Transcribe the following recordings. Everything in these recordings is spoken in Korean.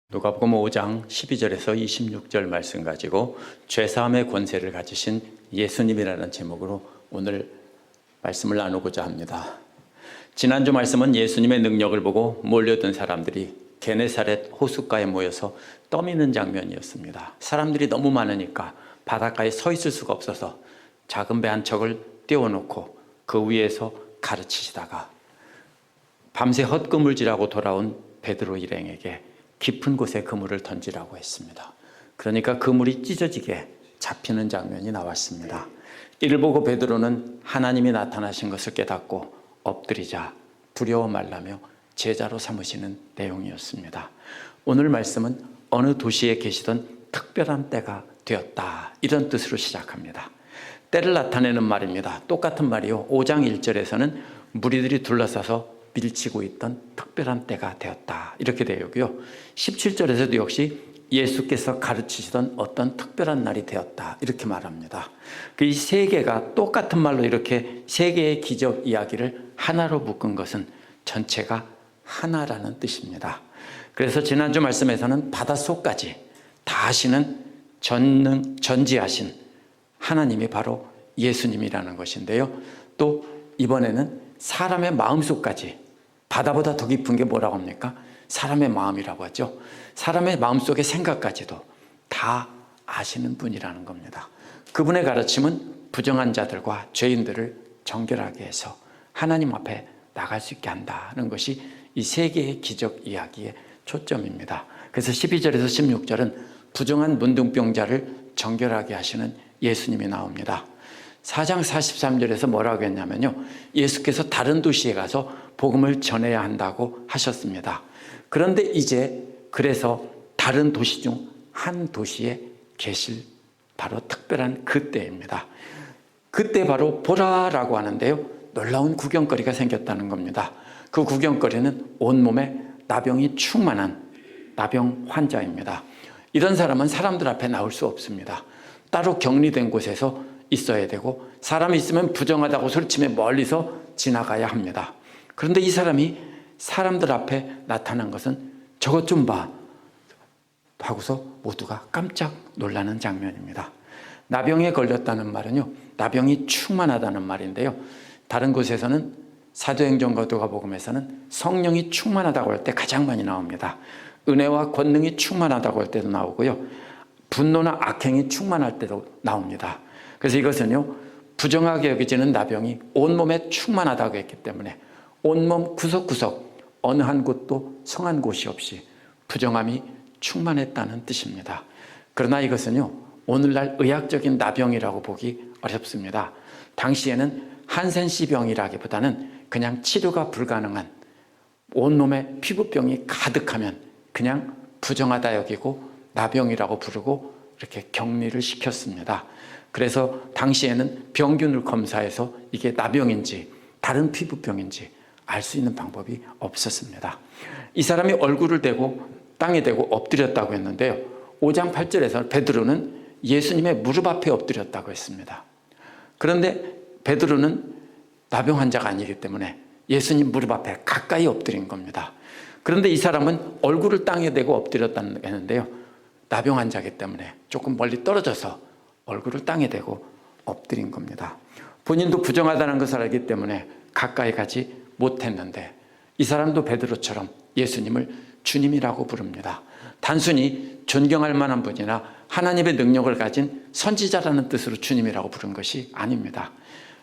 누가복음 5장 12절에서 26절 말씀 가지고 죄사함의 권세를 가지신 예수님이라는 제목으로 오늘 말씀을 나누고자 합니다. 지난주 말씀은 예수님의 능력을 보고 몰려든 사람들이 게네사렛 호숫가에 모여서 떠미는 장면이었습니다. 사람들이 너무 많으니까 바닷가에 서 있을 수가 없어서 작은 배 한 척을 띄워놓고 그 위에서 가르치시다가 밤새 헛그물질하고 돌아온 베드로 일행에게 깊은 곳에 그물을 던지라고 했습니다. 그러니까 그물이 찢어지게 잡히는 장면이 나왔습니다. 이를 보고 베드로는 하나님이 나타나신 것을 깨닫고 엎드리자 두려워 말라며 제자로 삼으시는 내용이었습니다. 오늘 말씀은 어느 도시에 계시던 특별한 때가 되었다, 이런 뜻으로 시작합니다. 때를 나타내는 말입니다. 똑같은 말이요, 5장 1절에서는 무리들이 둘러싸서 밀치고 있던 특별한 때가 되었다, 이렇게 되고요. 17절에서도 역시 예수께서 가르치시던 어떤 특별한 날이 되었다, 이렇게 말합니다. 이 세 개가 똑같은 말로 이렇게 세 개의 기적 이야기를 하나로 묶은 것은 전체가 하나라는 뜻입니다. 그래서 지난주 말씀에서는 바닷속까지 다 아시는 전지하신 하나님이 바로 예수님이라는 것인데요. 또 이번에는 사람의 마음속까지, 바다보다 더 깊은 게 뭐라고 합니까? 사람의 마음이라고 하죠. 사람의 마음속의 생각까지도 다 아시는 분이라는 겁니다. 그분의 가르침은 부정한 자들과 죄인들을 정결하게 해서 하나님 앞에 나갈 수 있게 한다는 것이 이 세 개의 기적 이야기의 초점입니다. 그래서 12절에서 16절은 부정한 문둥병자를 정결하게 하시는 예수님이 나옵니다. 4장 43절에서 뭐라고 했냐면요, 예수께서 다른 도시에 가서 복음을 전해야 한다고 하셨습니다. 그런데 이제 그래서 다른 도시 중 한 도시에 계실 바로 특별한 그때입니다. 그때 바로 보라라고 하는데요, 놀라운 구경거리가 생겼다는 겁니다. 그 구경거리는 온몸에 나병이 충만한 나병 환자입니다. 이런 사람은 사람들 앞에 나올 수 없습니다. 따로 격리된 곳에서 있어야 되고, 사람이 있으면 부정하다고 소리치며 멀리서 지나가야 합니다. 그런데 이 사람이 사람들 앞에 나타난 것은 저것 좀 봐 하고서 모두가 깜짝 놀라는 장면입니다. 나병에 걸렸다는 말은요, 나병이 충만하다는 말인데요, 다른 곳에서는 사도행전과 누가복음에서는 성령이 충만하다고 할 때 가장 많이 나옵니다. 은혜와 권능이 충만하다고 할 때도 나오고요, 분노나 악행이 충만할 때도 나옵니다. 그래서 이것은요, 부정하게 여겨지는 나병이 온몸에 충만하다고 했기 때문에 온몸 구석구석 어느 한 곳도 성한 곳이 없이 부정함이 충만했다는 뜻입니다. 그러나 이것은요, 오늘날 의학적인 나병이라고 보기 어렵습니다. 당시에는 한센시병이라기보다는 그냥 치료가 불가능한 온몸에 피부병이 가득하면 그냥 부정하다 여기고 나병이라고 부르고 이렇게 격리를 시켰습니다. 그래서 당시에는 병균을 검사해서 이게 나병인지 다른 피부병인지 알 수 있는 방법이 없었습니다. 이 사람이 얼굴을 대고 땅에 대고 엎드렸다고 했는데요, 5장 8절에서 베드로는 예수님의 무릎 앞에 엎드렸다고 했습니다. 그런데 베드로는 나병 환자가 아니기 때문에 예수님 무릎 앞에 가까이 엎드린 겁니다. 그런데 이 사람은 얼굴을 땅에 대고 엎드렸다는 했는데요, 나병 환자이기 때문에 조금 멀리 떨어져서 얼굴을 땅에 대고 엎드린 겁니다. 본인도 부정하다는 것을 알기 때문에 가까이 가지 못했는데, 이 사람도 베드로처럼 예수님을 주님이라고 부릅니다. 단순히 존경할 만한 분이나 하나님의 능력을 가진 선지자라는 뜻으로 주님이라고 부른 것이 아닙니다.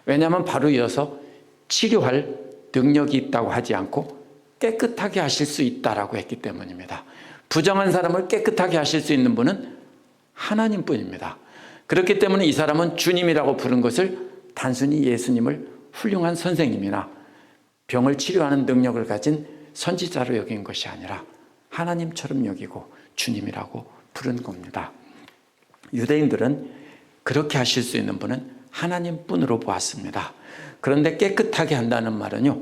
왜냐하면 바로 이어서 치료할 능력이 있다고 하지 않고 깨끗하게 하실 수 있다라고 했기 때문입니다. 부정한 사람을 깨끗하게 하실 수 있는 분은 하나님뿐입니다. 그렇기 때문에 이 사람은 주님이라고 부른 것을 단순히 예수님을 훌륭한 선생님이나 병을 치료하는 능력을 가진 선지자로 여긴 것이 아니라 하나님처럼 여기고 주님이라고 부른 겁니다. 유대인들은 그렇게 하실 수 있는 분은 하나님뿐으로 보았습니다. 그런데 깨끗하게 한다는 말은요,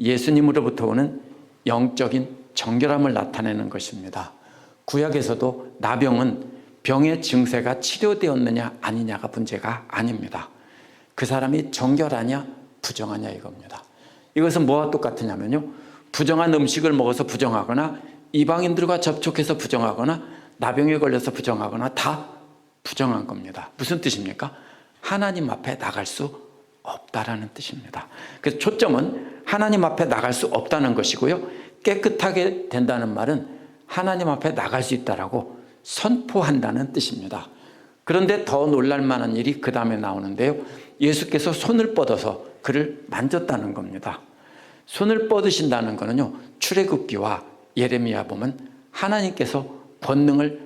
예수님으로부터 오는 영적인 정결함을 나타내는 것입니다. 구약에서도 나병은 병의 증세가 치료되었느냐 아니냐가 문제가 아닙니다. 그 사람이 정결하냐 부정하냐 이겁니다. 이것은 뭐와 똑같으냐면요, 부정한 음식을 먹어서 부정하거나 이방인들과 접촉해서 부정하거나 나병에 걸려서 부정하거나 다 부정한 겁니다. 무슨 뜻입니까? 하나님 앞에 나갈 수 없다라는 뜻입니다. 그래서 초점은 하나님 앞에 나갈 수 없다는 것이고요. 깨끗하게 된다는 말은 하나님 앞에 나갈 수 있다라고 선포한다는 뜻입니다. 그런데 더 놀랄만한 일이 그 다음에 나오는데요. 예수께서 손을 뻗어서 그를 만졌다는 겁니다. 손을 뻗으신다는 것은요, 출애굽기와 예레미야 보면 하나님께서 권능을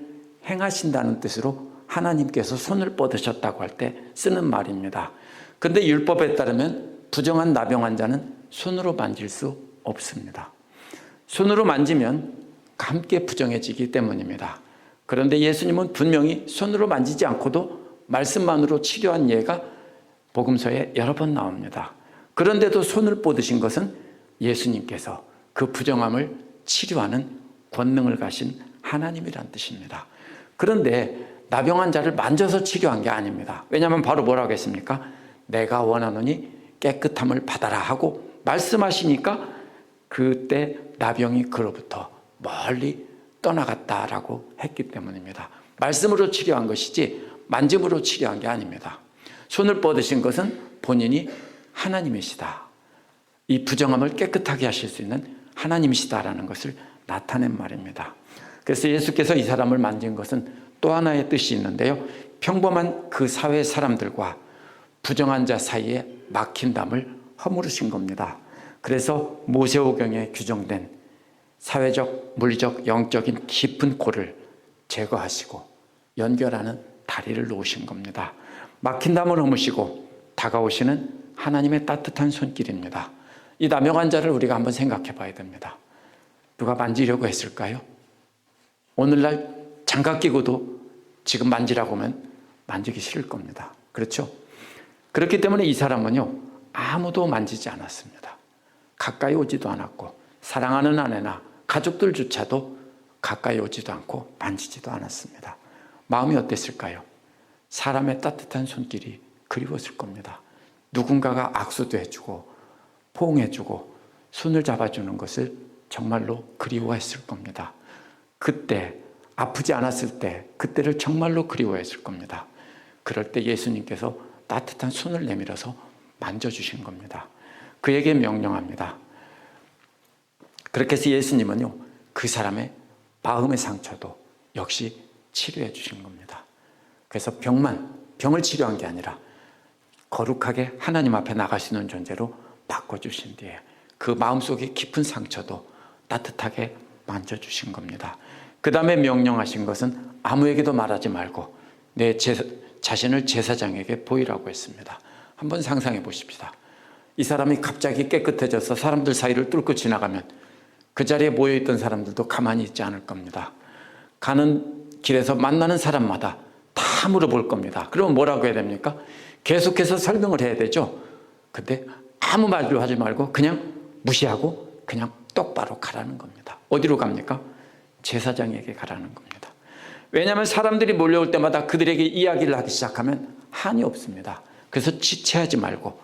행하신다는 뜻으로 하나님께서 손을 뻗으셨다고 할 때 쓰는 말입니다. 그런데 율법에 따르면 부정한 나병 환자는 손으로 만질 수 없습니다. 손으로 만지면 함께 부정해지기 때문입니다. 그런데 예수님은 분명히 손으로 만지지 않고도 말씀만으로 치료한 예가 복음서에 여러 번 나옵니다. 그런데도 손을 뻗으신 것은 예수님께서 그 부정함을 치료하는 권능을 가신 하나님이란 뜻입니다. 그런데 나병 환자를 만져서 치료한 게 아닙니다. 왜냐하면 바로 뭐라고 했습니까? 내가 원하노니 깨끗함을 받아라 하고 말씀하시니까 그때 나병이 그로부터 멀리 떠나갔다라고 했기 때문입니다. 말씀으로 치료한 것이지 만짐으로 치료한 게 아닙니다. 손을 뻗으신 것은 본인이 하나님이시다. 이 부정함을 깨끗하게 하실 수 있는 하나님이시다라는 것을 나타낸 말입니다. 그래서 예수께서 이 사람을 만진 것은 또 하나의 뜻이 있는데요. 평범한 그 사회 사람들과 부정한 자 사이에 막힌 담을 허물으신 겁니다. 그래서 모세오경에 규정된 사회적, 물리적, 영적인 깊은 골을 제거하시고 연결하는 다리를 놓으신 겁니다. 막힌 담을 허무시고 다가오시는 하나님의 따뜻한 손길입니다. 이 나병 환자를 우리가 한번 생각해 봐야 됩니다. 누가 만지려고 했을까요? 오늘날 장갑 끼고도 지금 만지라고 하면 만지기 싫을 겁니다. 그렇죠? 그렇기 때문에 이 사람은요, 아무도 만지지 않았습니다. 가까이 오지도 않았고 사랑하는 아내나 가족들조차도 가까이 오지도 않고 만지지도 않았습니다. 마음이 어땠을까요? 사람의 따뜻한 손길이 그리웠을 겁니다. 누군가가 악수도 해주고 포옹해주고 손을 잡아주는 것을 정말로 그리워했을 겁니다. 그때 아프지 않았을 때 그때를 정말로 그리워했을 겁니다. 그럴 때 예수님께서 따뜻한 손을 내밀어서 만져주신 겁니다. 그에게 명령합니다. 그렇게 해서 예수님은요, 그 사람의 마음의 상처도 역시 치료해 주신 겁니다. 그래서 병을 치료한 게 아니라 거룩하게 하나님 앞에 나갈 수 있는 존재로 바꿔주신 뒤에 그 마음속의 깊은 상처도 따뜻하게 만져주신 겁니다. 그 다음에 명령하신 것은 아무에게도 말하지 말고 내 자신을 제사장에게 보이라고 했습니다. 한번 상상해 보십시다. 이 사람이 갑자기 깨끗해져서 사람들 사이를 뚫고 지나가면 그 자리에 모여있던 사람들도 가만히 있지 않을 겁니다. 가는 길에서 만나는 사람마다 다 물어볼 겁니다. 그러면 뭐라고 해야 됩니까? 계속해서 설명을 해야 되죠. 근데 아무 말도 하지 말고 그냥 무시하고 그냥 똑바로 가라는 겁니다. 어디로 갑니까? 제사장에게 가라는 겁니다. 왜냐하면 사람들이 몰려올 때마다 그들에게 이야기를 하기 시작하면 한이 없습니다. 그래서 지체하지 말고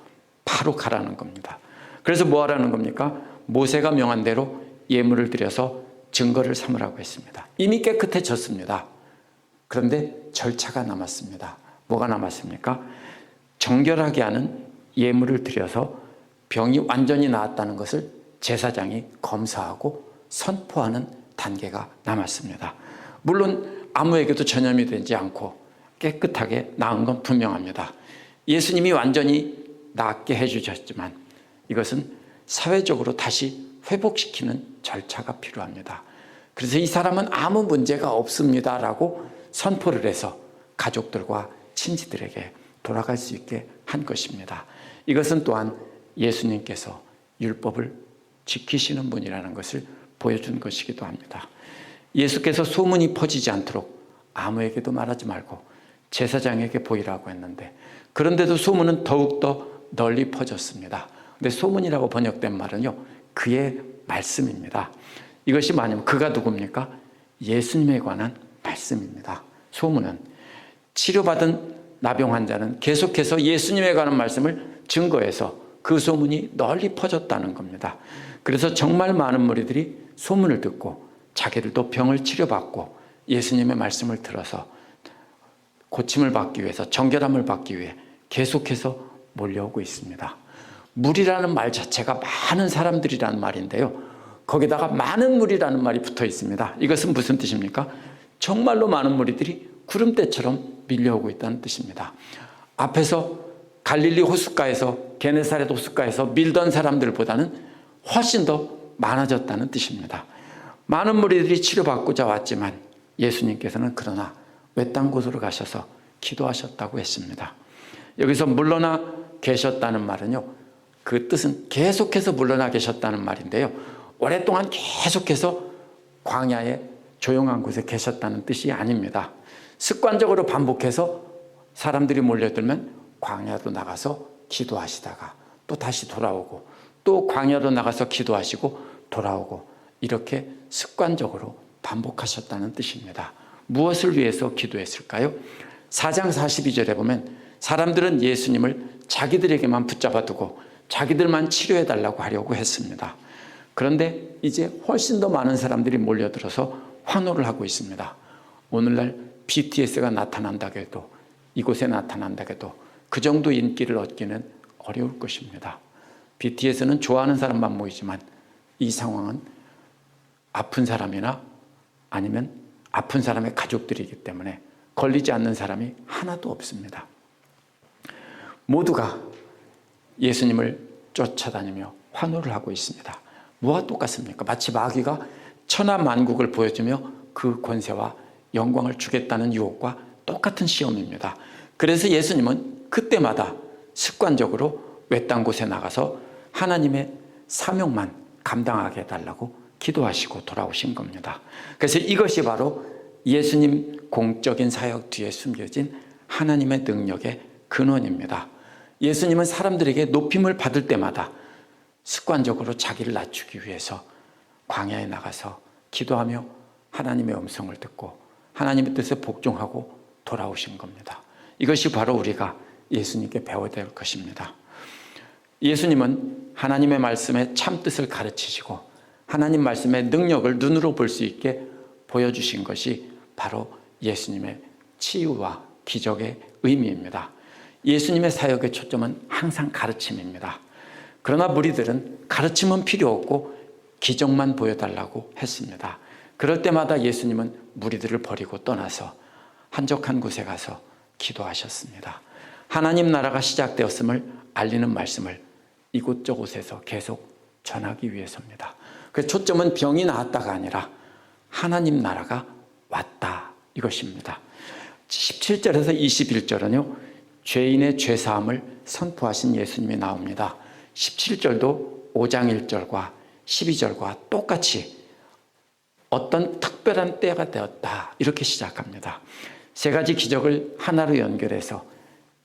바로 가라는 겁니다. 그래서 뭐 하라는 겁니까? 모세가 명한 대로 예물을 드려서 증거를 삼으라고 했습니다. 이미 깨끗해졌습니다. 그런데 절차가 남았습니다. 뭐가 남았습니까? 정결하게 하는 예물을 드려서 병이 완전히 나았다는 것을 제사장이 검사하고 선포하는 단계가 남았습니다. 물론 아무에게도 전염이 되지 않고 깨끗하게 나은 건 분명합니다. 예수님이 완전히 낫게 해주셨지만 이것은 사회적으로 다시 회복시키는 절차가 필요합니다. 그래서 이 사람은 아무 문제가 없습니다 라고 선포를 해서 가족들과 친지들에게 돌아갈 수 있게 한 것입니다. 이것은 또한 예수님께서 율법을 지키시는 분이라는 것을 보여준 것이기도 합니다. 예수께서 소문이 퍼지지 않도록 아무에게도 말하지 말고 제사장에게 보이라고 했는데 그런데도 소문은 더욱더 널리 퍼졌습니다. 근데 소문이라고 번역된 말은요, 그의 말씀입니다. 이것이 뭐냐면 그가 누굽니까? 예수님에 관한 말씀입니다. 소문은 치료받은 나병 환자는 계속해서 예수님에 관한 말씀을 증거해서 그 소문이 널리 퍼졌다는 겁니다. 그래서 정말 많은 무리들이 소문을 듣고 자기들도 병을 치료받고 예수님의 말씀을 들어서 고침을 받기 위해서, 정결함을 받기 위해 계속해서 몰려오고 있습니다. 무리라는 말 자체가 많은 사람들이라는 말인데요, 거기다가 많은 무리라는 말이 붙어 있습니다. 이것은 무슨 뜻입니까? 정말로 많은 무리들이 구름대처럼 밀려오고 있다는 뜻입니다. 앞에서 갈릴리 호숫가에서, 게네사렛 호숫가에서 밀던 사람들보다는 훨씬 더 많아졌다는 뜻입니다. 많은 무리들이 치료받고자 왔지만 예수님께서는 그러나 외딴 곳으로 가셔서 기도하셨다고 했습니다. 여기서 물러나 계셨다는 말은요, 그 뜻은 계속해서 물러나 계셨다는 말인데요, 오랫동안 계속해서 광야에 조용한 곳에 계셨다는 뜻이 아닙니다. 습관적으로 반복해서 사람들이 몰려들면 광야로 나가서 기도하시다가 또 다시 돌아오고, 또 광야로 나가서 기도하시고 돌아오고, 이렇게 습관적으로 반복하셨다는 뜻입니다. 무엇을 위해서 기도했을까요? 4장 42절에 보면 사람들은 예수님을 자기들에게만 붙잡아 두고 자기들만 치료해달라고 하려고 했습니다. 그런데 이제 훨씬 더 많은 사람들이 몰려들어서 환호를 하고 있습니다. 오늘날 BTS가 나타난다고 해도, 이곳에 나타난다고 해도 그 정도 인기를 얻기는 어려울 것입니다. BTS는 좋아하는 사람만 모이지만 이 상황은 아픈 사람이나 아니면 아픈 사람의 가족들이기 때문에 걸리지 않는 사람이 하나도 없습니다. 모두가 예수님을 쫓아다니며 환호를 하고 있습니다. 뭐와 똑같습니까? 마치 마귀가 천하만국을 보여주며 그 권세와 영광을 주겠다는 유혹과 똑같은 시험입니다. 그래서 예수님은 그때마다 습관적으로 외딴 곳에 나가서 하나님의 사명만 감당하게 해달라고 기도하시고 돌아오신 겁니다. 그래서 이것이 바로 예수님 공적인 사역 뒤에 숨겨진 하나님의 능력의 근원입니다. 예수님은 사람들에게 높임을 받을 때마다 습관적으로 자기를 낮추기 위해서 광야에 나가서 기도하며 하나님의 음성을 듣고 하나님의 뜻에 복종하고 돌아오신 겁니다. 이것이 바로 우리가 예수님께 배워야 될 것입니다. 예수님은 하나님의 말씀의 참뜻을 가르치시고 하나님 말씀의 능력을 눈으로 볼 수 있게 보여주신 것이 바로 예수님의 치유와 기적의 의미입니다. 예수님의 사역의 초점은 항상 가르침입니다. 그러나 무리들은 가르침은 필요 없고 기적만 보여달라고 했습니다. 그럴 때마다 예수님은 무리들을 버리고 떠나서 한적한 곳에 가서 기도하셨습니다. 하나님 나라가 시작되었음을 알리는 말씀을 이곳저곳에서 계속 전하기 위해서입니다. 그 초점은 병이 나았다가 아니라 하나님 나라가 왔다, 이것입니다. 17절에서 21절은요, 죄인의 죄사함을 선포하신 예수님이 나옵니다. 17절도 5장 1절과 12절과 똑같이 어떤 특별한 때가 되었다, 이렇게 시작합니다. 세 가지 기적을 하나로 연결해서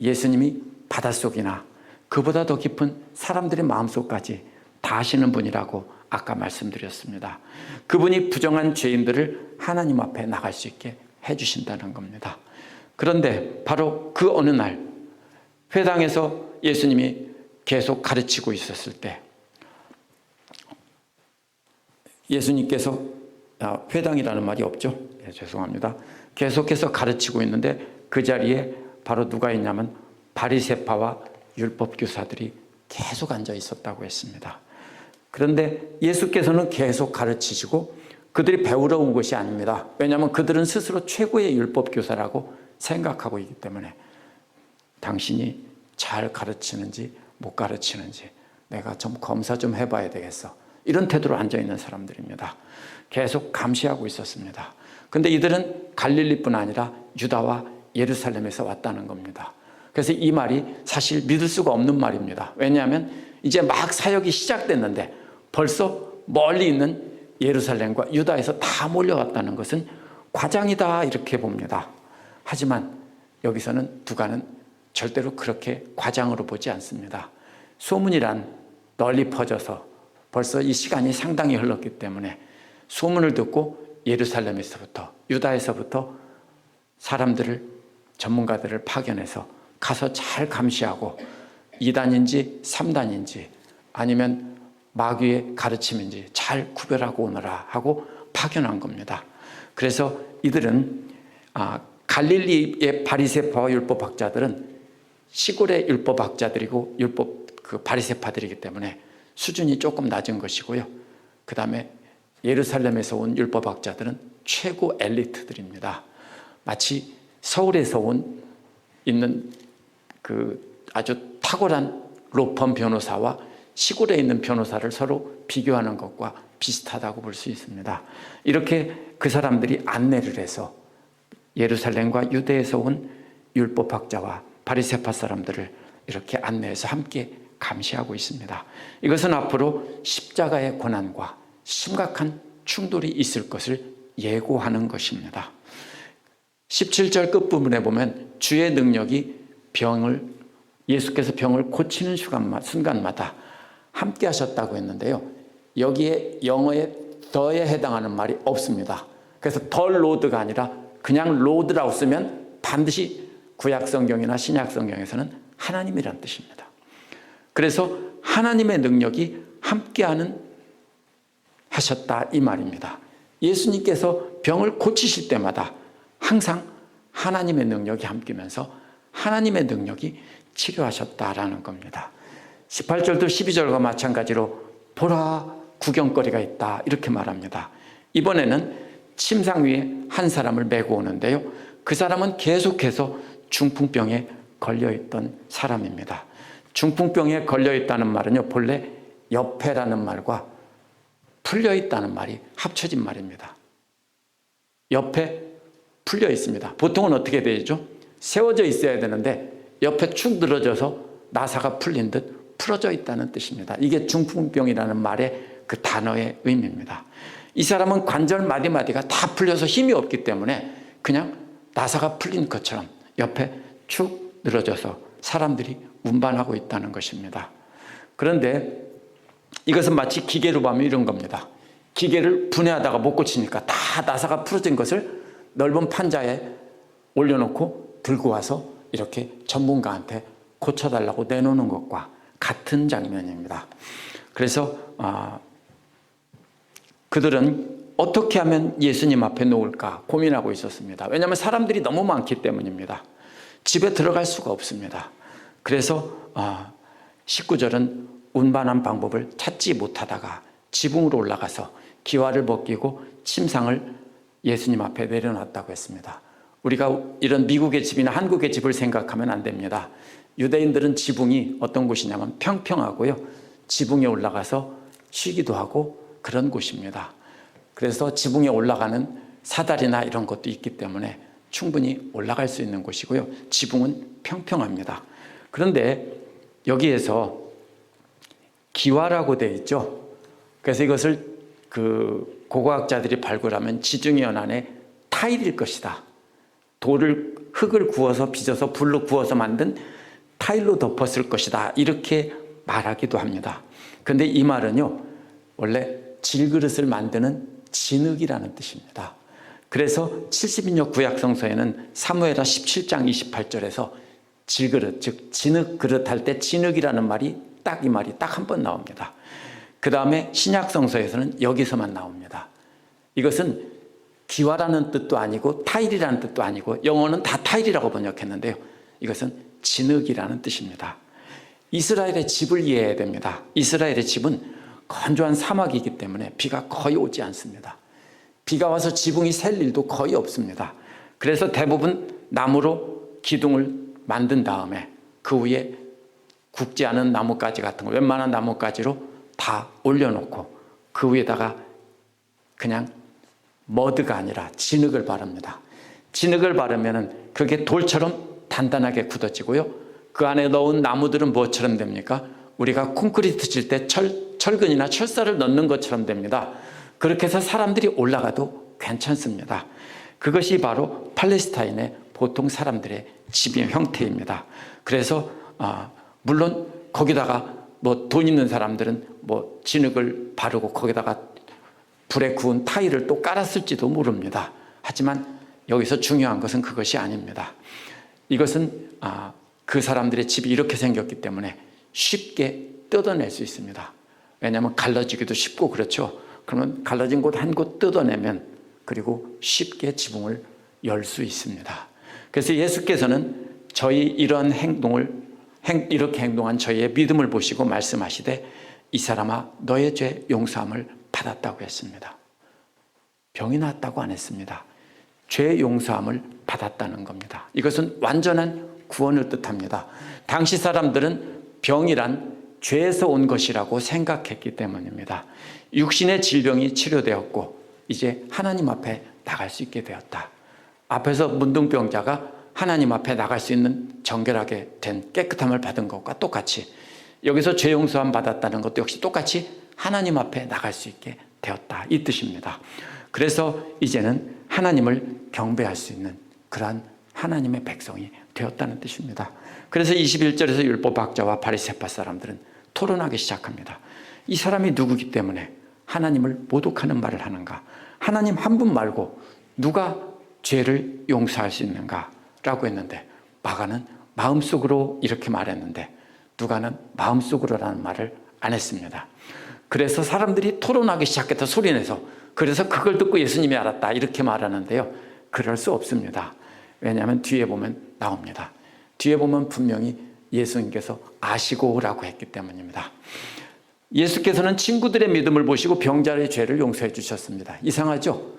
예수님이 바닷속이나 그보다 더 깊은 사람들의 마음속까지 다 아시는 분이라고 아까 말씀드렸습니다. 그분이 부정한 죄인들을 하나님 앞에 나갈 수 있게 해주신다는 겁니다. 그런데 바로 그 어느 날 회당에서 예수님이 계속 가르치고 있었을 때, 예수님께서 회당이라는 말이 없죠. 네, 죄송합니다. 계속해서 가르치고 있는데 그 자리에 바로 누가 있냐면 바리새파와 율법교사들이 계속 앉아 있었다고 했습니다. 그런데 예수께서는 계속 가르치시고 그들이 배우러 온 것이 아닙니다. 왜냐하면 그들은 스스로 최고의 율법교사라고 생각하고 있기 때문에 당신이 잘 가르치는지 못 가르치는지 내가 좀 검사 좀 해봐야 되겠어, 이런 태도로 앉아있는 사람들입니다. 계속 감시하고 있었습니다. 그런데 이들은 갈릴리뿐 아니라 유다와 예루살렘에서 왔다는 겁니다. 그래서 이 말이 사실 믿을 수가 없는 말입니다. 왜냐하면 이제 막 사역이 시작됐는데 벌써 멀리 있는 예루살렘과 유다에서 다 몰려왔다는 것은 과장이다, 이렇게 봅니다. 하지만 여기서는 두가는 절대로 그렇게 과장으로 보지 않습니다. 소문이란 널리 퍼져서 벌써 이 시간이 상당히 흘렀기 때문에 소문을 듣고 예루살렘에서부터 유다에서부터 사람들을, 전문가들을 파견해서 가서 잘 감시하고 2단인지 3단인지 아니면 마귀의 가르침인지 잘 구별하고 오너라 하고 파견한 겁니다. 그래서 이들은 갈릴리의 바리새파와 율법학자들은 시골의 율법학자들이고 바리새파들이기 때문에 수준이 조금 낮은 것이고요. 그 다음에 예루살렘에서 온 율법학자들은 최고 엘리트들입니다. 마치 서울에서 있는 아주 탁월한 로펌 변호사와 시골에 있는 변호사를 서로 비교하는 것과 비슷하다고 볼 수 있습니다. 이렇게 그 사람들이 안내를 해서 예루살렘과 유대에서 온 율법학자와 바리새파 사람들을 이렇게 안내해서 함께 감시하고 있습니다. 이것은 앞으로 십자가의 고난과 심각한 충돌이 있을 것을 예고하는 것입니다. 17절 끝부분에 보면 주의 능력이 예수께서 병을 고치는 순간마다 함께 하셨다고 했는데요. 여기에 영어의 더에 해당하는 말이 없습니다. 그래서 더 로드가 아니라 그냥 로드라고 쓰면 반드시 구약 성경이나 신약 성경에서는 하나님이란 뜻입니다. 그래서 하나님의 능력이 함께하는 하셨다 이 말입니다. 예수님께서 병을 고치실 때마다 항상 하나님의 능력이 함께면서 하나님의 능력이 치료하셨다라는 겁니다. 18절도 12절과 마찬가지로 보라 구경거리가 있다 이렇게 말합니다. 이번에는 침상 위에 한 사람을 메고 오는데요. 그 사람은 계속해서 중풍병에 걸려있던 사람입니다. 중풍병에 걸려있다는 말은요, 본래 옆에라는 말과 풀려있다는 말이 합쳐진 말입니다. 옆에 풀려 있습니다. 보통은 어떻게 되죠? 세워져 있어야 되는데 옆에 축 늘어져서 나사가 풀린 듯 풀어져 있다는 뜻입니다. 이게 중풍병이라는 말의 그 단어의 의미입니다. 이 사람은 관절 마디마디가 다 풀려서 힘이 없기 때문에 그냥 나사가 풀린 것처럼 옆에 축 늘어져서 사람들이 운반하고 있다는 것입니다. 그런데 이것은 마치 기계로 보면 이런 겁니다. 기계를 분해하다가 못 고치니까 다 나사가 풀어진 것을 넓은 판자에 올려놓고 들고 와서 이렇게 전문가한테 고쳐달라고 내놓는 것과 같은 장면입니다. 그래서 그들은 어떻게 하면 예수님 앞에 놓을까 고민하고 있었습니다. 왜냐하면 사람들이 너무 많기 때문입니다. 집에 들어갈 수가 없습니다. 그래서 19절은 운반한 방법을 찾지 못하다가 지붕으로 올라가서 기와를 벗기고 침상을 예수님 앞에 내려놨다고 했습니다. 우리가 이런 미국의 집이나 한국의 집을 생각하면 안 됩니다. 유대인들은 지붕이 어떤 곳이냐면 평평하고요. 지붕에 올라가서 쉬기도 하고 그런 곳입니다. 그래서 지붕에 올라가는 사다리나 이런 것도 있기 때문에 충분히 올라갈 수 있는 곳이고요. 지붕은 평평합니다. 그런데 여기에서 기와라고 되어 있죠. 그래서 이것을 고고학자들이 발굴하면 지중해연안의 타일일 것이다. 흙을 구워서 빚어서 불로 구워서 만든 타일로 덮었을 것이다. 이렇게 말하기도 합니다. 그런데 이 말은요, 원래 질그릇을 만드는 진흙이라는 뜻입니다. 그래서 70인역 구약성서에는 사무엘하 17장 28절에서 질그릇, 즉 진흙 그릇 할 때 진흙이라는 말이 딱 한 번 나옵니다. 그 다음에 신약성서에서는 여기서만 나옵니다. 이것은 기와라는 뜻도 아니고 타일이라는 뜻도 아니고 영어는 다 타일이라고 번역했는데요. 이것은 진흙이라는 뜻입니다. 이스라엘의 집을 이해해야 됩니다. 이스라엘의 집은 건조한 사막이기 때문에 비가 거의 오지 않습니다. 비가 와서 지붕이 셀 일도 거의 없습니다. 그래서 대부분 나무로 기둥을 만든 다음에 그 위에 굵지 않은 나뭇가지 같은 거, 웬만한 나뭇가지로 다 올려놓고 그 위에다가 그냥 머드가 아니라 진흙을 바릅니다. 진흙을 바르면은 그게 돌처럼 단단하게 굳어지고요. 그 안에 넣은 나무들은 무엇처럼 됩니까? 우리가 콘크리트 칠 때 철근이나 철사를 넣는 것처럼 됩니다. 그렇게 해서 사람들이 올라가도 괜찮습니다. 그것이 바로 팔레스타인의 보통 사람들의 집의 형태입니다. 그래서 물론 거기다가 돈 있는 사람들은 진흙을 바르고 거기다가 불에 구운 타일을 또 깔았을지도 모릅니다. 하지만 여기서 중요한 것은 그것이 아닙니다. 이것은 그 사람들의 집이 이렇게 생겼기 때문에 쉽게 뜯어낼 수 있습니다. 왜냐하면 갈라지기도 쉽고 그렇죠. 그러면 갈라진 곳 한 곳 뜯어내면 그리고 쉽게 지붕을 열 수 있습니다. 그래서 예수께서는 저희 이런 이렇게 행동한 저희의 믿음을 보시고 말씀하시되 이 사람아 너의 죄 용서함을 받았다고 했습니다. 병이 났다고 안 했습니다. 죄 용서함을 받았다는 겁니다. 이것은 완전한 구원을 뜻합니다. 당시 사람들은 병이란 죄에서 온 것이라고 생각했기 때문입니다. 육신의 질병이 치료되었고 이제 하나님 앞에 나갈 수 있게 되었다. 앞에서 문둥병자가 하나님 앞에 나갈 수 있는 정결하게 된 깨끗함을 받은 것과 똑같이 여기서 죄 용서함 받았다는 것도 역시 똑같이 하나님 앞에 나갈 수 있게 되었다, 이 뜻입니다. 그래서 이제는 하나님을 경배할 수 있는 그러한 하나님의 백성이 되었다는 뜻입니다. 그래서 21절에서 율법학자와 바리새파 사람들은 토론하기 시작합니다. 이 사람이 누구기 때문에 하나님을 모독하는 말을 하는가? 하나님 한 분 말고 누가 죄를 용서할 수 있는가? 라고 했는데 마가는 마음속으로 이렇게 말했는데 누가는 마음속으로라는 말을 안 했습니다. 그래서 사람들이 토론하기 시작해서 소리내서 그래서 그걸 듣고 예수님이 알았다 이렇게 말하는데요. 그럴 수 없습니다. 왜냐하면 뒤에 보면 나옵니다. 뒤에 보면 분명히 예수님께서 아시고라고 했기 때문입니다. 예수께서는 친구들의 믿음을 보시고 병자의 죄를 용서해 주셨습니다. 이상하죠?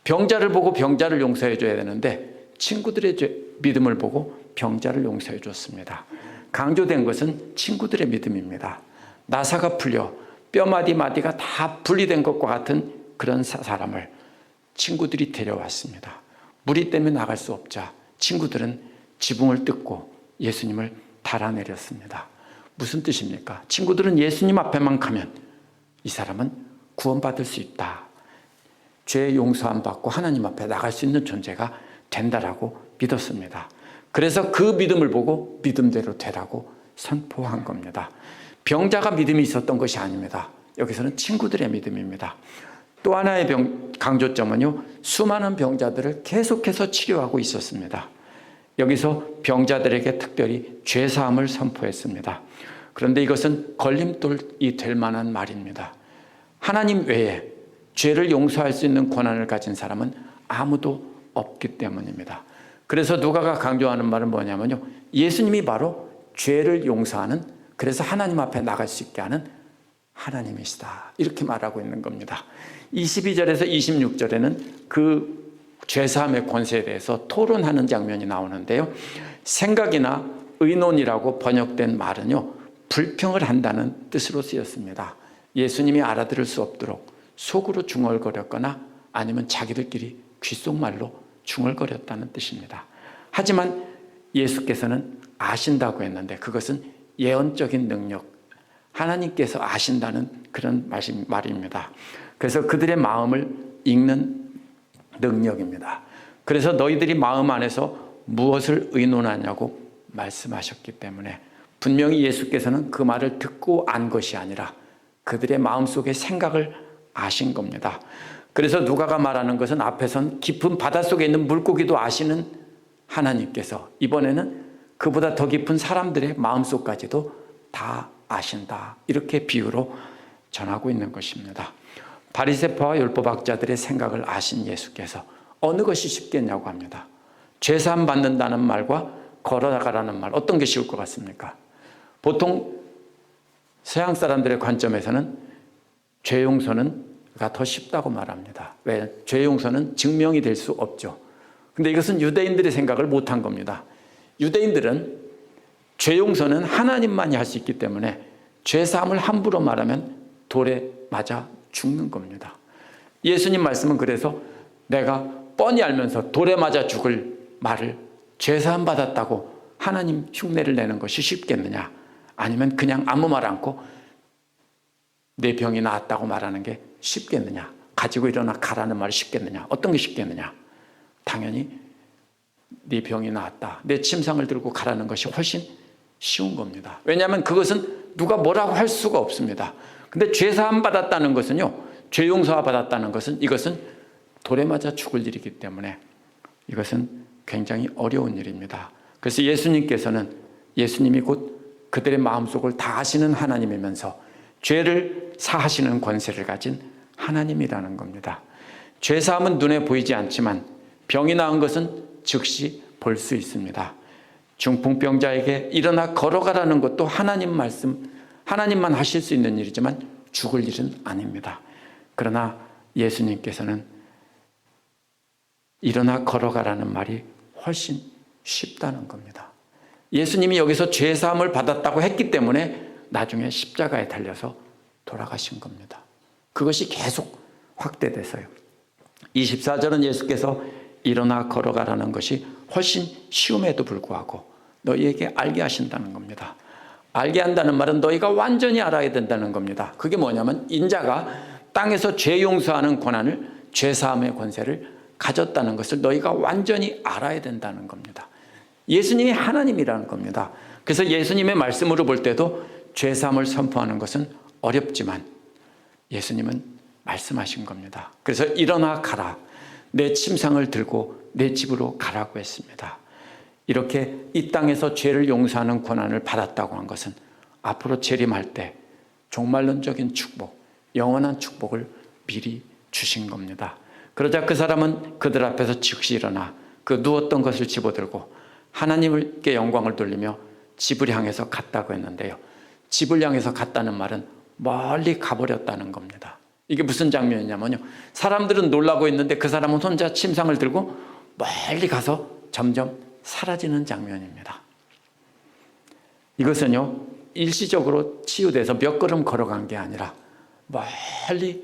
병자를 보고 병자를 용서해 줘야 되는데 친구들의 믿음을 보고 병자를 용서해 줬습니다. 강조된 것은 친구들의 믿음입니다. 나사가 풀려 뼈마디마디가 다 분리된 것과 같은 그런 사람을 친구들이 데려왔습니다. 무리 때문에 나갈 수 없자 친구들은 지붕을 뜯고 예수님을 달아내렸습니다. 무슨 뜻입니까? 친구들은 예수님 앞에만 가면 이 사람은 구원받을 수 있다. 죄 용서함 받고 하나님 앞에 나갈 수 있는 존재가 된다라고 믿었습니다. 그래서 그 믿음을 보고 믿음대로 되라고 선포한 겁니다. 병자가 믿음이 있었던 것이 아닙니다. 여기서는 친구들의 믿음입니다. 또 하나의 강조점은요, 수많은 병자들을 계속해서 치료하고 있었습니다. 여기서 병자들에게 특별히 죄사함을 선포했습니다. 그런데 이것은 걸림돌이 될 만한 말입니다. 하나님 외에 죄를 용서할 수 있는 권한을 가진 사람은 아무도 없기 때문입니다. 그래서 누가가 강조하는 말은 뭐냐면요, 예수님이 바로 죄를 용서하는, 그래서 하나님 앞에 나갈 수 있게 하는 하나님이시다, 이렇게 말하고 있는 겁니다. 22절에서 26절에는 그 죄사함의 권세에 대해서 토론하는 장면이 나오는데요, 생각이나 의논이라고 번역된 말은요, 불평을 한다는 뜻으로 쓰였습니다. 예수님이 알아들을 수 없도록 속으로 중얼거렸거나 아니면 자기들끼리 귓속말로 중얼거렸다는 뜻입니다. 하지만 예수께서는 아신다고 했는데 그것은 예언적인 능력, 하나님께서 아신다는 그런 말입니다. 그래서 그들의 마음을 읽는 능력입니다. 그래서 너희들이 마음 안에서 무엇을 의논하냐고 말씀하셨기 때문에 분명히 예수께서는 그 말을 듣고 안 것이 아니라 그들의 마음속의 생각을 아신 겁니다. 그래서 누가가 말하는 것은 앞에선 깊은 바닷속에 있는 물고기도 아시는 하나님께서 이번에는 그보다 더 깊은 사람들의 마음속까지도 다 아신다, 이렇게 비유로 전하고 있는 것입니다. 바리새파와 율법학자들의 생각을 아신 예수께서 어느 것이 쉽겠냐고 합니다. 죄사함 받는다는 말과 걸어나가라는 말, 어떤 게 쉬울 것 같습니까? 보통 서양 사람들의 관점에서는 죄 용서는 더 쉽다고 말합니다. 왜? 죄 용서는 증명이 될 수 없죠. 근데 이것은 유대인들의 생각을 못한 겁니다. 유대인들은 죄 용서는 하나님만이 할 수 있기 때문에 죄사함을 함부로 말하면 돌에 맞아 죽는 겁니다. 예수님 말씀은 그래서 내가 뻔히 알면서 돌에 맞아 죽을 말을 죄사함 받았다고 하나님 흉내를 내는 것이 쉽겠느냐, 아니면 그냥 아무 말 않고 내 병이 나았다고 말하는 게 쉽겠느냐, 가지고 일어나 가라는 말이 쉽겠느냐, 어떤 게 쉽겠느냐? 당연히 네 병이 나았다, 내 침상을 들고 가라는 것이 훨씬 쉬운 겁니다. 왜냐하면 그것은 누가 뭐라고 할 수가 없습니다. 근데 죄사함 받았다는 것은요, 죄 용서 받았다는 것은, 이것은 돌에 맞아 죽을 일이기 때문에 이것은 굉장히 어려운 일입니다. 그래서 예수님이 곧 그들의 마음속을 다 아시는 하나님이면서 죄를 사하시는 권세를 가진 하나님이라는 겁니다. 죄사함은 눈에 보이지 않지만 병이 나은 것은 즉시 볼 수 있습니다. 중풍병자에게 일어나 걸어가라는 것도 하나님 말씀, 하나님만 하실 수 있는 일이지만 죽을 일은 아닙니다. 그러나 예수님께서는 일어나 걸어가라는 말이 훨씬 쉽다는 겁니다. 예수님이 여기서 죄사함을 받았다고 했기 때문에 나중에 십자가에 달려서 돌아가신 겁니다. 그것이 계속 확대돼서요. 24절은 예수께서 일어나 걸어가라는 것이 훨씬 쉬움에도 불구하고 너희에게 알게 하신다는 겁니다. 알게 한다는 말은 너희가 완전히 알아야 된다는 겁니다. 그게 뭐냐면 인자가 땅에서 죄 용서하는 권한을, 죄사함의 권세를 가졌다는 것을 너희가 완전히 알아야 된다는 겁니다. 예수님이 하나님이라는 겁니다. 그래서 예수님의 말씀으로 볼 때도 죄사함을 선포하는 것은 어렵지만 예수님은 말씀하신 겁니다. 그래서 일어나 가라. 내 침상을 들고 내 집으로 가라고 했습니다. 이렇게 이 땅에서 죄를 용서하는 권한을 받았다고 한 것은 앞으로 재림할 때 종말론적인 축복, 영원한 축복을 미리 주신 겁니다. 그러자 그 사람은 그들 앞에서 즉시 일어나 그 누웠던 것을 집어들고 하나님께 영광을 돌리며 집을 향해서 갔다고 했는데요. 집을 향해서 갔다는 말은 멀리 가버렸다는 겁니다. 이게 무슨 장면이냐면요. 사람들은 놀라고 있는데 그 사람은 혼자 침상을 들고 멀리 가서 점점 사라지는 장면입니다. 이것은요, 일시적으로 치유돼서 몇 걸음 걸어간 게 아니라 멀리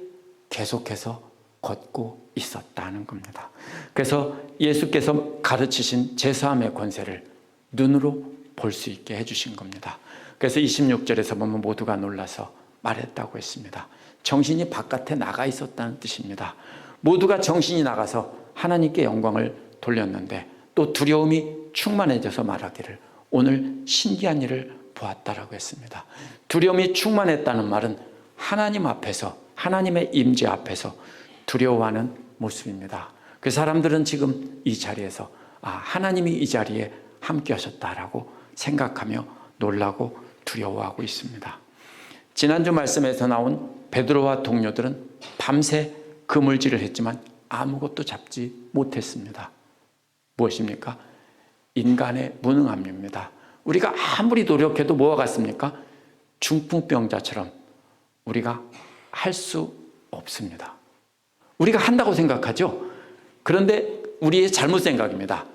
계속해서 걷고 있었다는 겁니다. 그래서 예수께서 가르치신 제사함의 권세를 눈으로 볼 수 있게 해주신 겁니다. 그래서 26절에서 보면 모두가 놀라서 말했다고 했습니다. 정신이 바깥에 나가 있었다는 뜻입니다. 모두가 정신이 나가서 하나님께 영광을 돌렸는데 또 두려움이 충만해져서 말하기를 오늘 신기한 일을 보았다라고 했습니다. 두려움이 충만했다는 말은 하나님 앞에서, 하나님의 임재 앞에서 두려워하는 모습입니다. 그 사람들은 지금 이 자리에서 하나님이 이 자리에 함께 하셨다라고 생각하며 놀라고 두려워하고 있습니다. 지난주 말씀에서 나온 베드로와 동료들은 밤새 그물질을 했지만 아무것도 잡지 못했습니다. 무엇입니까? 인간의 무능함입니다. 우리가 아무리 노력해도 뭐와 같습니까? 중풍병자처럼 우리가 할 수 없습니다. 우리가 한다고 생각하죠? 그런데 우리의 잘못 생각입니다.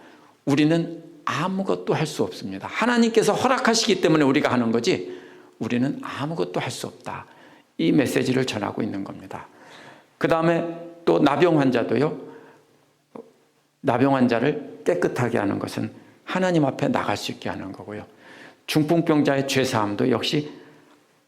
우리는 아무것도 할 수 없습니다. 하나님께서 허락하시기 때문에 우리가 하는 거지 우리는 아무것도 할 수 없다. 이 메시지를 전하고 있는 겁니다. 그 다음에 또 나병 환자도요. 나병 환자를 깨끗하게 하는 것은 하나님 앞에 나갈 수 있게 하는 거고요. 중풍병자의 죄사함도 역시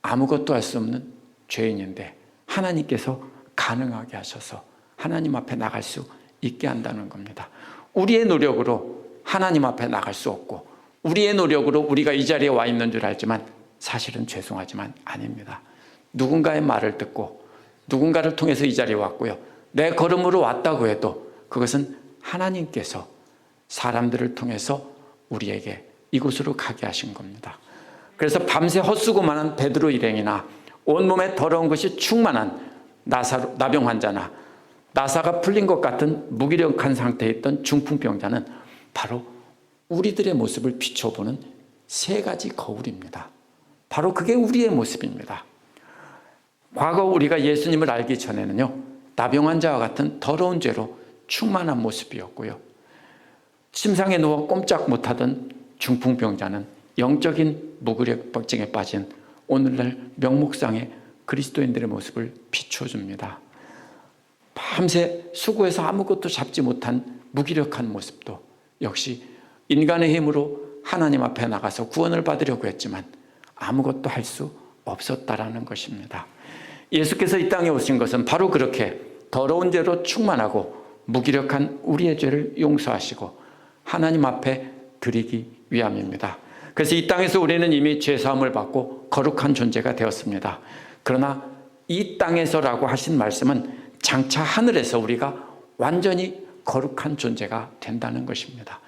아무것도 할 수 없는 죄인인데 하나님께서 가능하게 하셔서 하나님 앞에 나갈 수 있게 한다는 겁니다. 우리의 노력으로 하나님 앞에 나갈 수 없고 우리의 노력으로 우리가 이 자리에 와 있는 줄 알지만 사실은 죄송하지만 아닙니다. 누군가의 말을 듣고 누군가를 통해서 이 자리에 왔고요. 내 걸음으로 왔다고 해도 그것은 하나님께서 사람들을 통해서 우리에게 이곳으로 가게 하신 겁니다. 그래서 밤새 헛수고만한 베드로 일행이나 온몸에 더러운 것이 충만한 나병 환자나 나사가 풀린 것 같은 무기력한 상태에 있던 중풍병자는 바로 우리들의 모습을 비춰보는 세 가지 거울입니다. 바로 그게 우리의 모습입니다. 과거 우리가 예수님을 알기 전에는요, 나병 환자와 같은 더러운 죄로 충만한 모습이었고요. 침상에 누워 꼼짝 못하던 중풍병자는 영적인 무기력증에 빠진 오늘날 명목상의 그리스도인들의 모습을 비춰줍니다. 밤새 수고해서 아무것도 잡지 못한 무기력한 모습도 역시 인간의 힘으로 하나님 앞에 나가서 구원을 받으려고 했지만 아무것도 할 수 없었다라는 것입니다. 예수께서 이 땅에 오신 것은 바로 그렇게 더러운 죄로 충만하고 무기력한 우리의 죄를 용서하시고 하나님 앞에 드리기 위함입니다. 그래서 이 땅에서 우리는 이미 죄사함을 받고 거룩한 존재가 되었습니다. 그러나 이 땅에서라고 하신 말씀은 장차 하늘에서 우리가 완전히 거룩한 존재가 된다는 것입니다.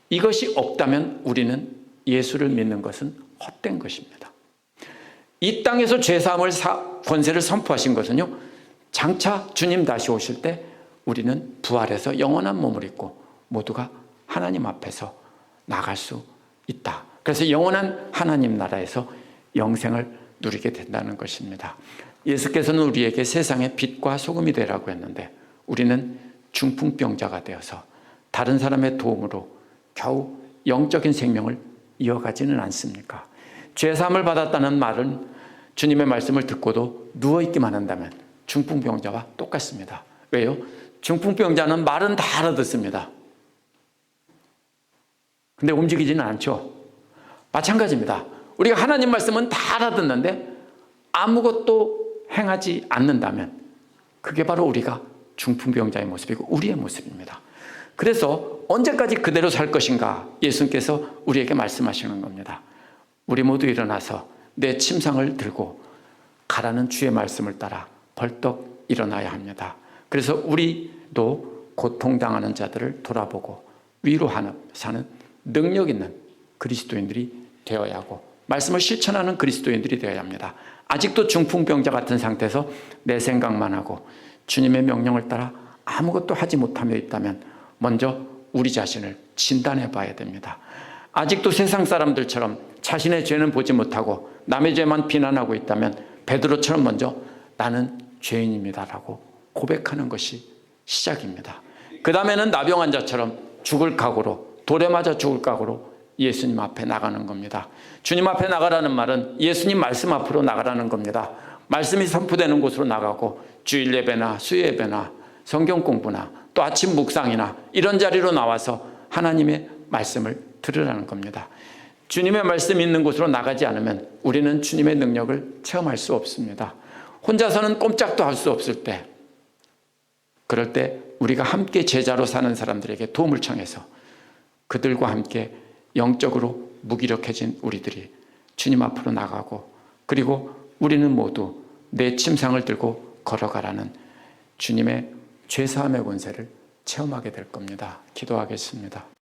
이것이 없다면 우리는 예수를 믿는 것은 헛된 것입니다. 이 땅에서 죄사함을 권세를 선포하신 것은요, 장차 주님 다시 오실 때 우리는 부활해서 영원한 몸을 입고 모두가 하나님 앞에서 나갈 수 있다. 그래서 영원한 하나님 나라에서 영생을 누리게 된다는 것입니다. 예수께서는 우리에게 세상의 빛과 소금이 되라고 했는데 우리는 중풍병자가 되어서 다른 사람의 도움으로 겨우 영적인 생명을 이어가지는 않습니까? 죄사함을 받았다는 말은 주님의 말씀을 듣고도 누워있기만 한다면 중풍병자와 똑같습니다. 왜요? 중풍병자는 말은 다 알아듣습니다. 근데 움직이지는 않죠. 마찬가지입니다. 우리가 하나님 말씀은 다 알아듣는데 아무것도 행하지 않는다면 그게 바로 우리가 중풍병자의 모습이고 우리의 모습입니다. 그래서 언제까지 그대로 살 것인가 예수님께서 우리에게 말씀하시는 겁니다. 우리 모두 일어나서 내 침상을 들고 가라는 주의 말씀을 따라 벌떡 일어나야 합니다. 그래서 우리도 고통당하는 자들을 돌아보고 위로하는 사는 능력 있는 그리스도인들이 되어야 하고 말씀을 실천하는 그리스도인들이 되어야 합니다. 아직도 중풍병자 같은 상태에서 내 생각만 하고 주님의 명령을 따라 아무것도 하지 못하며 있다면 먼저 우리 자신을 진단해 봐야 됩니다. 아직도 세상 사람들처럼 자신의 죄는 보지 못하고 남의 죄만 비난하고 있다면 베드로처럼 먼저 나는 죄인입니다라고 고백하는 것이 시작입니다. 그 다음에는 나병 환자처럼 죽을 각오로 돌에 맞아 죽을 각오로 예수님 앞에 나가는 겁니다. 주님 앞에 나가라는 말은 예수님 말씀 앞으로 나가라는 겁니다. 말씀이 선포되는 곳으로 나가고 주일 예배나 수요 예배나 성경 공부나 또 아침 묵상이나 이런 자리로 나와서 하나님의 말씀을 들으라는 겁니다. 주님의 말씀이 있는 곳으로 나가지 않으면 우리는 주님의 능력을 체험할 수 없습니다. 혼자서는 꼼짝도 할 수 없을 때, 그럴 때 우리가 함께 제자로 사는 사람들에게 도움을 청해서 그들과 함께 영적으로 무기력해진 우리들이 주님 앞으로 나가고 그리고 우리는 모두 내 침상을 들고 걸어가라는 주님의 죄사함의 권세를 체험하게 될 겁니다. 기도하겠습니다.